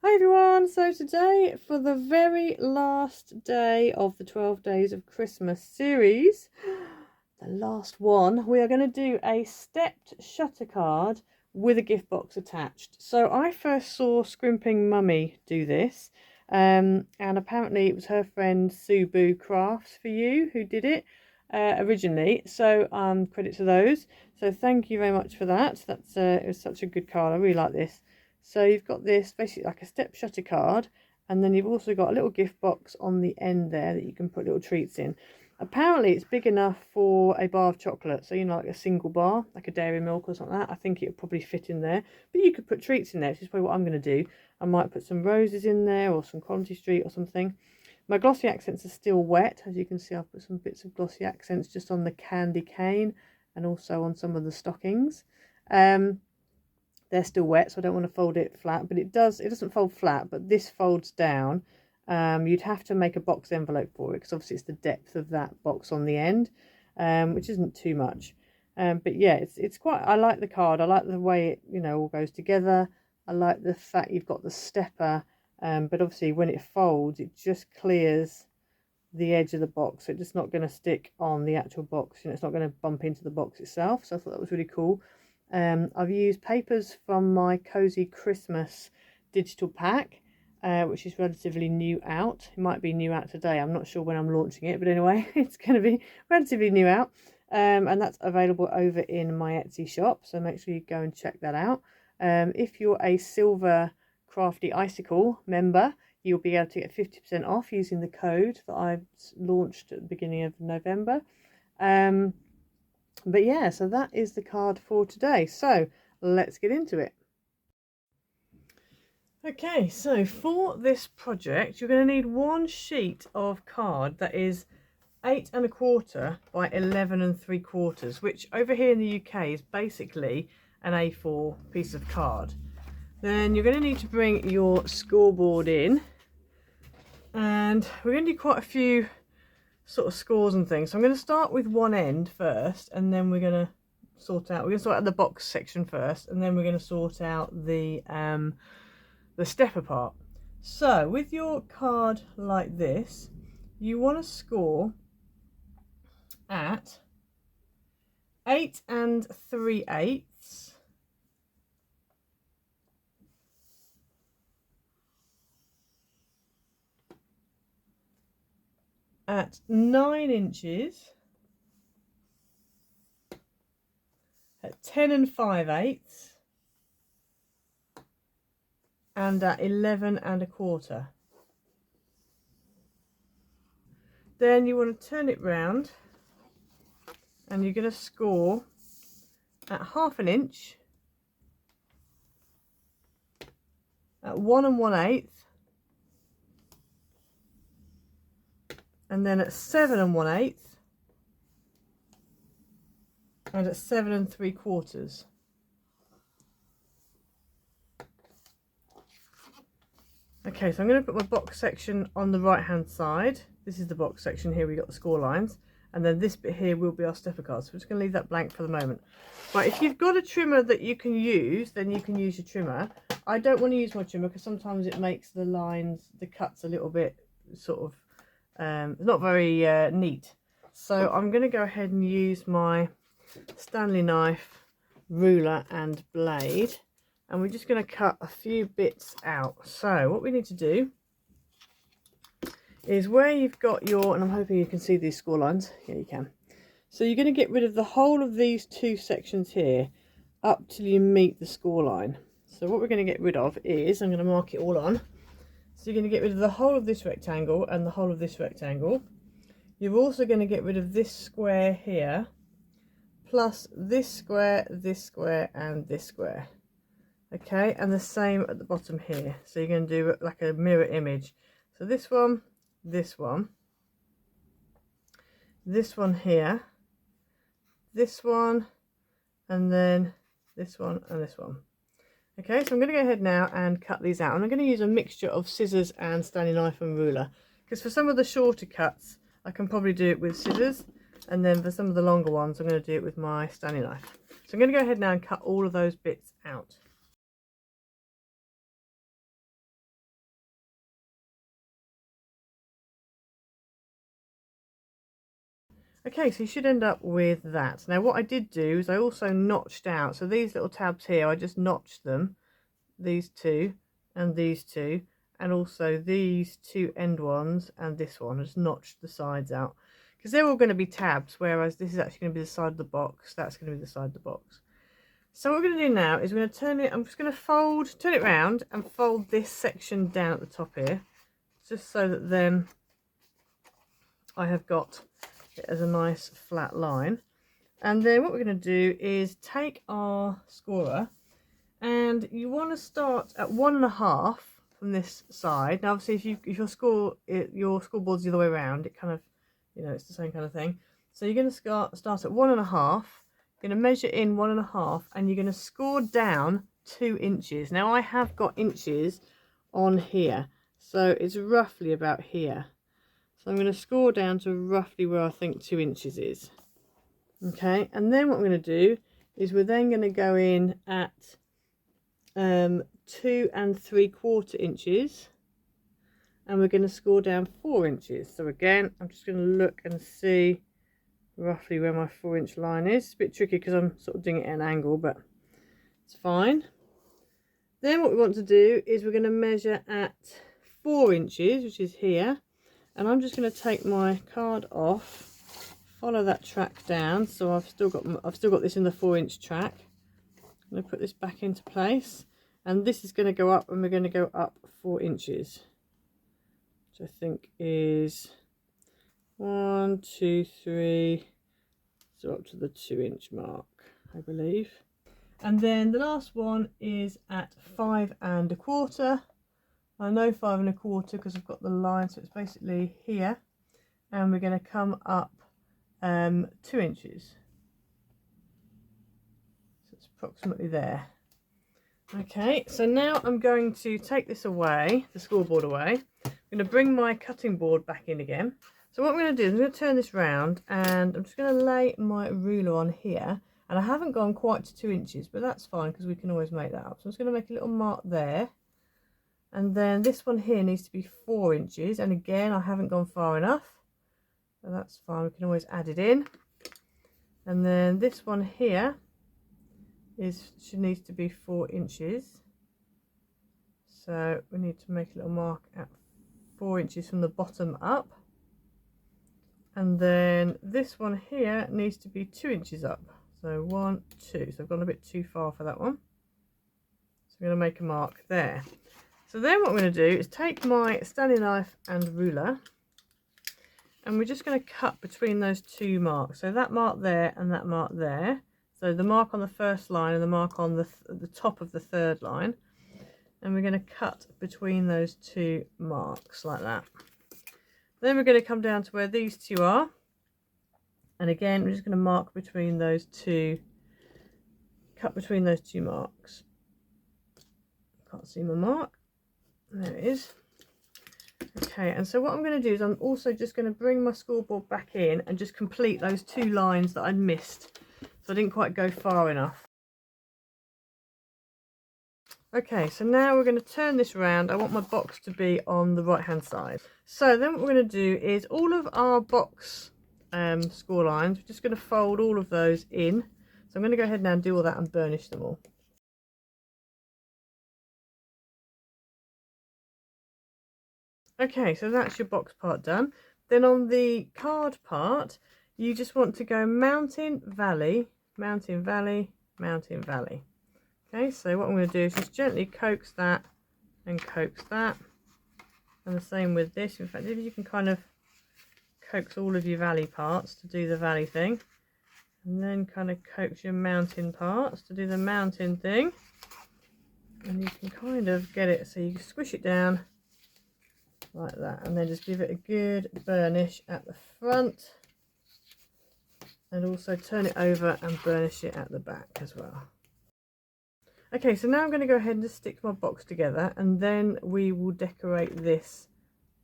Hi everyone, so today for the very last day of the 12 Days of Christmas series, the last one, we are going to do a stepped shutter card with a gift box attached. So I first saw Scrimping Mummy do this, and apparently it was her friend Sue Boo Crafts for You who did it originally, so credit to those. So thank you very much for that. It was such a good card. I really like this. So you've got this basically like a step shutter card, and then you've also got a little gift box on the end there that you can put little treats in. Apparently it's big enough for a bar of chocolate, so you know, like a single bar, like a dairy milk or something like that. I think it would probably fit in there, but you could put treats in there, which is probably what I'm going to do. I might put some roses in there or some Quality Street or something. My glossy accents are still wet. As you can see, I've put some bits of glossy accents just on the candy cane and also on some of the stockings. They're still wet, so I don't want to fold it flat, but it doesn't fold flat, but this folds down. You'd have to make a box envelope for it because obviously it's the depth of that box on the end, which isn't too much. But yeah, it's quite, I like the card. I like the way it, you know, all goes together. I like the fact you've got the stepper, but obviously when it folds, it just clears the edge of the box, so it's just not going to stick on the actual box. You know, it's not going to bump into the box itself. So I thought that was really cool. I've used papers from my Cozy Christmas digital pack, which is relatively new out. It might be new out today. I'm not sure when I'm launching it, but anyway, it's going to be relatively new out. And that's available over in my Etsy shop, so make sure you go and check that out. If you're a Silver Crafty Icicle member, you'll be able to get 50% off using the code that I've launched at the beginning of November. But yeah, so that is the card for today. So let's get into it. Okay, so for this project, you're going to need one sheet of card that is 8 1/4 by 11 3/4, which over here in the UK is basically an A4 piece of card. Then you're going to need to bring your scoreboard in, and we're going to do quite a few sort of scores and things. So I'm going to start with one end first, and then we're going to sort out the box section first, and then we're going to sort out the stepper part. So with your card like this, you want to score at 8 3/8, at 9 inches, at 10 5/8, and at 11 1/4. Then you want to turn it round, and you're going to score at 1/2 inch, at 1 1/8, and then at 7 1/8, and at 7 3/4. Okay, so I'm going to put my box section on the right hand side. This is the box section here, we got the score lines, and then this bit here will be our stepper card. So we're just going to leave that blank for the moment. But if you've got a trimmer that you can use, then you can use your trimmer. I don't want to use my trimmer because sometimes it makes the lines, the cuts a little bit sort of not very neat. So I'm going to go ahead and use my Stanley knife, ruler and blade, and we're just going to cut a few bits out. So what we need to do is where you've got your, and I'm hoping you can see these score lines. Yeah, you can. So you're going to get rid of the whole of these two sections here up till you meet the score line. So what we're going to get rid of is, I'm going to mark it all on. So you're going to get rid of the whole of this rectangle and the whole of this rectangle. You're also going to get rid of this square here, plus this square, and this square. Okay, and the same at the bottom here. So you're going to do like a mirror image. So this one here, this one, and then this one and this one. Okay, so I'm going to go ahead now and cut these out, and I'm going to use a mixture of scissors and Stanley knife and ruler, because for some of the shorter cuts I can probably do it with scissors, and then for some of the longer ones I'm going to do it with my Stanley knife. So I'm going to go ahead now and cut all of those bits out. Okay, so you should end up with that. Now what I did do is I also notched out, so these little tabs here, I just notched them, these two and these two, and also these two end ones and this one. I just notched the sides out because they're all going to be tabs, whereas this is actually going to be the side of the box, that's going to be the side of the box. So what we're going to do now is we're going to turn it, I'm just going to turn it round and fold this section down at the top here, just so that then I have got it as a nice flat line. And then what we're going to do is take our scorer, and you want to start at 1.5 from this side. Now obviously if your scoreboard's the other way around, it kind of, you know, it's the same kind of thing. So you're going to start at 1.5, you're going to measure in 1.5, and you're going to score down 2 inches. Now I have got inches on here, so it's roughly about here. So I'm going to score down to roughly where I think 2 inches is. Okay, and then what I'm going to do is we're then going to go in at 2 3/4 inches, and we're going to score down 4 inches. So again, I'm just going to look and see roughly where my 4-inch line is. It's a bit tricky because I'm sort of doing it at an angle, but it's fine. Then what we want to do is we're going to measure at 4 inches, which is here, and I'm just going to take my card off, follow that track down. So I've still got this in the 4-inch track. I'm going to put this back into place, and this is going to go up, and we're going to go up 4 inches, which I think is 1 2 3, so up to the 2-inch mark, I believe. And then the last one is at 5 1/4. I know 5 1/4 because I've got the line, so it's basically here, and we're going to come up 2 inches. So it's approximately there. Okay, so now I'm going to take this away, the scoreboard away. I'm going to bring my cutting board back in again. So what I'm going to do is I'm going to turn this round, and I'm just going to lay my ruler on here. And I haven't gone quite to 2 inches, but that's fine because we can always make that up. So I'm just going to make a little mark there. And then this one here needs to be 4 inches. And again, I haven't gone far enough. So that's fine, we can always add it in. And then this one here needs to be 4 inches. So we need to make a little mark at 4 inches from the bottom up. And then this one here needs to be 2 inches up. So 1 2, so I've gone a bit too far for that one. So I'm going to make a mark there. So then what I'm going to do is take my Stanley knife and ruler, and we're just going to cut between those 2 marks. So that mark there and that mark there. So the mark on the first line and the mark on the top of the 3rd line. And we're going to cut between those 2 marks like that. Then we're going to come down to where these 2 are. And again, we're just going to mark between those 2, cut between those 2 marks. Can't see my mark. There it is. Okay, and so what I'm going to do is I'm also just going to bring my scoreboard back in and just complete those 2 lines that I'd missed. So I didn't quite go far enough. Okay, so now we're going to turn this around. I want my box to be on the right hand side. So then what we're going to do is all of our box score lines, we're just going to fold all of those in. So I'm going to go ahead now and do all that and burnish them all. Okay, so that's your box part done. Then on the card part, you just want to go mountain, valley, mountain, valley, mountain, valley. Okay, so what I'm going to do is just gently coax that and coax that. And the same with this. In fact, if you can kind of coax all of your valley parts to do the valley thing. And then kind of coax your mountain parts to do the mountain thing. And you can kind of get it so you squish it down like that, and then just give it a good burnish at the front, and also turn it over and burnish it at the back as well. Okay, so now I'm going to go ahead and just stick my box together, and then we will decorate this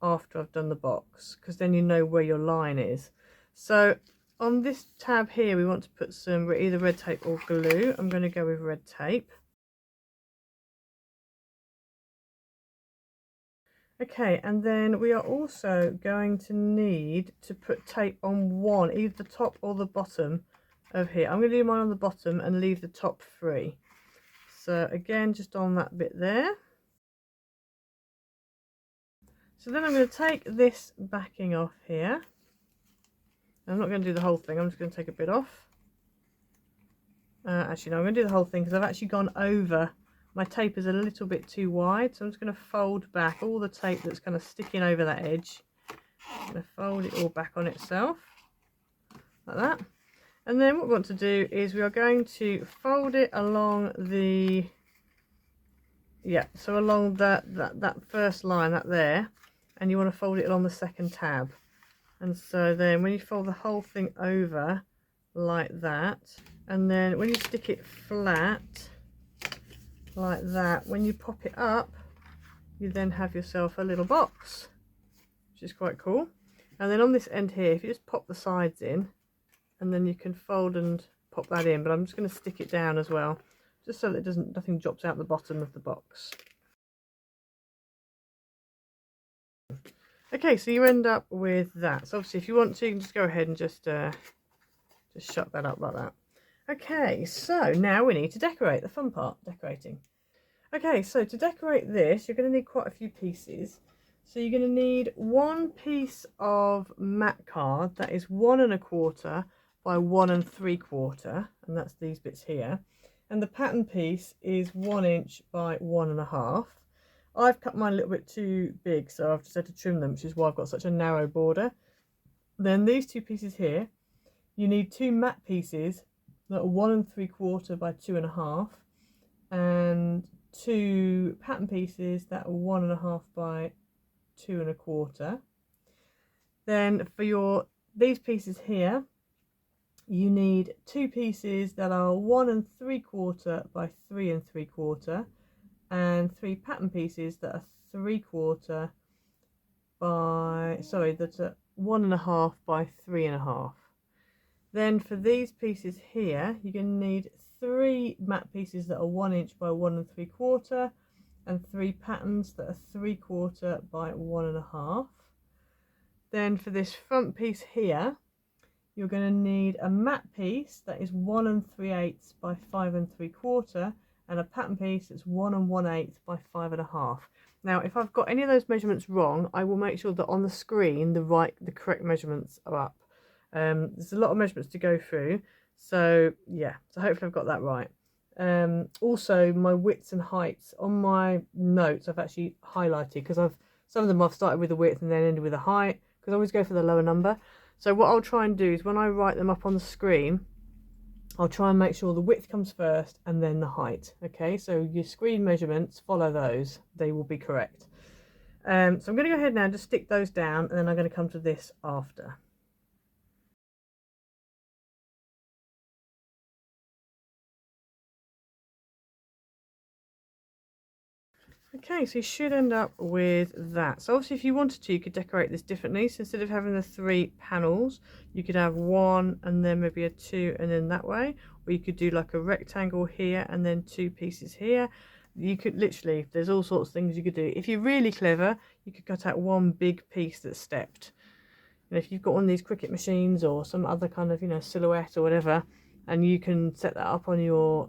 after I've done the box, because then you know where your line is. So on this tab here we want to put some either red tape or glue. I'm going to go with red tape. Okay, and then we are also going to need to put tape on one, either the top or the bottom of here. I'm going to do mine on the bottom and leave the top free. So again, just on that bit there. So then I'm going to take this backing off here. I'm not going to do the whole thing, I'm just going to take a bit off. Actually, no, I'm going to do the whole thing because I've actually gone over. My tape is a little bit too wide, so I'm just going to fold back all the tape that's kind of sticking over that edge. I'm going to fold it all back on itself, like that. And then what we want to do is we are going to fold it along the, so along that first line, that there, and you want to fold it along the second tab. And so then when you fold the whole thing over like that, and then when you stick it flat like that, when you pop it up, you then have yourself a little box, which is quite cool. And then on this end here, if you just pop the sides in, and then you can fold and pop that in, but I'm just going to stick it down as well, just so that nothing drops out the bottom of the box. Okay, so you end up with that. So obviously if you want to, you can just go ahead and just shut that up like that. Okay, so now we need to decorate, the fun part, decorating. Okay, so to decorate this, you're going to need quite a few pieces. So you're going to need one piece of mat card that is 1 1/4 by 1 3/4, and that's these bits here. And the pattern piece is 1 inch by 1 1/2. I've cut mine a little bit too big, so I've just had to trim them, which is why I've got such a narrow border. Then these two pieces here, you need 2 mat pieces that are 1 3/4 by 2 1/2, and 2 pattern pieces that are 1 1/2 by 2 1/4. Then for these pieces here, you need 2 pieces that are 1 3/4 by 3 3/4, and 3 pattern pieces that are 3/4 by, that's a 1 1/2 by 3 1/2. Then for these pieces here, you're going to need 3 mat pieces that are 1 inch by 1 3/4, and 3 patterns that are 3/4 by 1 1/2. Then for this front piece here, you're going to need a mat piece that is 1 3/8 by 5 3/4, and a pattern piece that's 1 1/8 by 5 1/2. Now, if I've got any of those measurements wrong, I will make sure that on the screen the correct measurements are up. There's a lot of measurements to go through, so yeah, so hopefully I've got that right. Also, my widths and heights on my notes I've actually highlighted, because some of them I've started with the width and then ended with a height, because I always go for the lower number. So what I'll try and do is when I write them up on the screen, I'll try and make sure the width comes first and then the height. Okay, so your screen measurements, follow those, they will be correct. So I'm going to go ahead now and just stick those down, and then I'm going to come to this after. Okay, so you should end up with that. So obviously if you wanted to, you could decorate this differently. So instead of having the 3 panels, you could have 1 and then maybe a 2 and then that way. Or you could do like a rectangle here and then 2 pieces here. You could literally, there's all sorts of things you could do. If you're really clever, you could cut out one big piece that's stepped. And if you've got one of these Cricut machines or some other kind of, silhouette or whatever, and you can set that up on your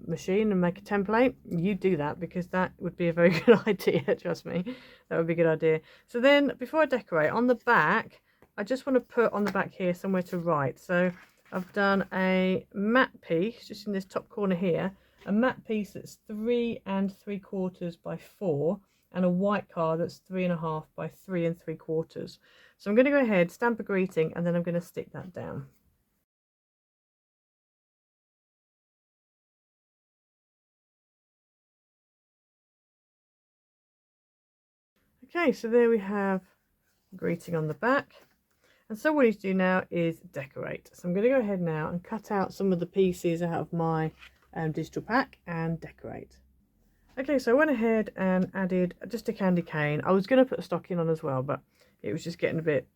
machine and make a template, you do that, because that would be a very good idea. Trust me, that would be a good idea. So then before I decorate, on the back, I just want to put on the back here somewhere to write. So I've done a matte piece just in this top corner here, a matte piece that's 3 3/4 by 4, and a white card that's 3 1/2 by 3 3/4. So I'm going to go ahead, stamp a greeting, and then I'm going to stick that down. Okay, so there we have greeting on the back. And so what you need to do now is decorate. So I'm going to go ahead now and cut out some of the pieces out of my digital pack and decorate. Okay, so I went ahead and added just a candy cane. I was going to put a stocking on as well, but it was just getting a bit,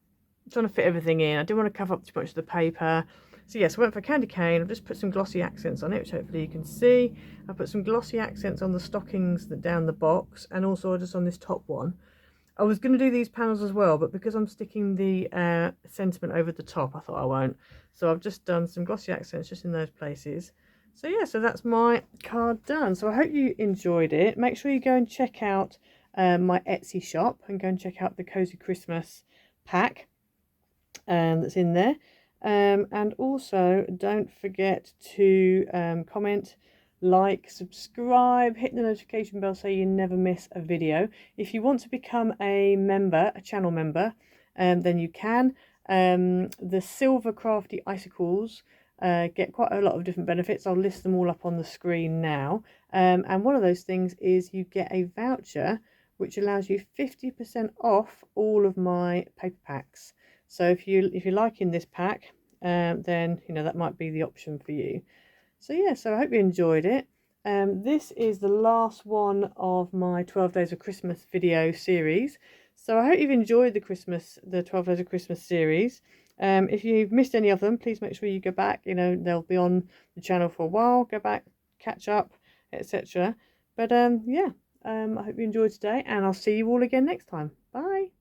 trying to fit everything in. I didn't want to cover up too much of the paper. So yes, I went for candy cane. I've just put some glossy accents on it, which hopefully you can see. I put some glossy accents on the stockings that down the box, and also just on this top one. I was going to do these panels as well, but because I'm sticking the sentiment over the top, I thought I won't. So I've just done some glossy accents just in those places. So yeah, so that's my card done. So I hope you enjoyed it. Make sure you go and check out my Etsy shop and go and check out the Cozy Christmas pack that's in there. And also don't forget to comment, like, subscribe, hit the notification bell so you never miss a video. If you want to become a member, a channel member, then you can. The silver crafty icicles get quite a lot of different benefits. I'll list them all up on the screen now. And one of those things is you get a voucher which allows you 50% off all of my paper packs. So if you're liking this pack, then that might be the option for you. So yeah, so I hope you enjoyed it. This is the last one of my 12 Days of Christmas video series. So I hope you've enjoyed the 12 Days of Christmas series. If you've missed any of them, please make sure you go back. They'll be on the channel for a while. Go back, catch up, etc. But yeah, I hope you enjoyed today, and I'll see you all again next time. Bye.